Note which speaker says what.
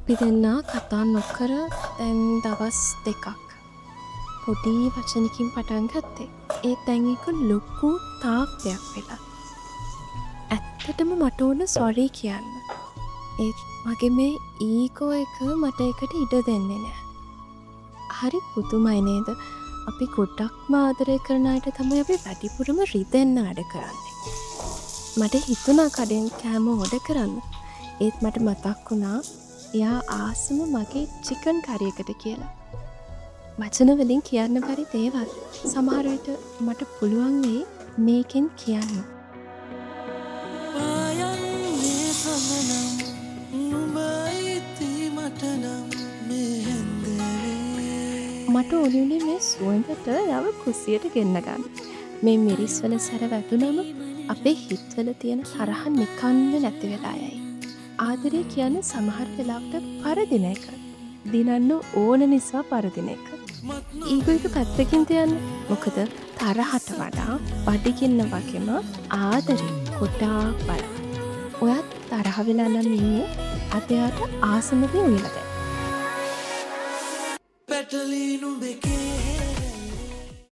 Speaker 1: අපි දෙන්නා කතා නොකර දැන් දවස් 2ක් පොඩි වචනකින් පටන් ගත්තේ. ඒත් දැන් ඒක ලොකු තාප්පයක් වෙලා. ඇත්තටම මට ඕන සොරි කියන්න. ඒත් මගේ මේ ඊගෝ එක මට ඒකට ඉඩ දෙන්නේ නෑ. හරි පුදුමයි නේද? අපි ගොඩක්ම ආදරය කරන අයට තමයි අපි වැඩිපුරම රිදෙන්න වැඩ කරන්නේ. මට හිතුණා කඩෙන් කෑම ඕඩර් කරන්න. ඒත් මට මතක් වුණා එයා ආසම මගේ චිකන් කරි එකට කියලා. වචන වලින් කියන්න බැරි දේවල් සමහර විට මට පුළුවන් වෙයි මේකෙන් කියන්න. මට ඕනේ මේ සුවඳට යව කුස්සියට ගෙන්න ගන්න. මේ මිරිස් වල සැර වැදුනම අපේ හිතවල තියෙන තරහ නිකන්ම නැති වෙලා යයි. ආදරේ කියන්නේ සමහර වෙලාවට පරදින එක. දිනන්න ඕන නිසා පරදින එක. ඊගෝ එක පැත්තකින් තියන්න. මොකද තරහට වඩා බඩගින්න වගේම ආදරේ ගොඩාක් බලන්න. ඔයත් තරහ වෙලා නම් ඉන්නේ අතයට ආසම දේ උයලා දැන්.
Speaker 2: පැටලී නුඹේ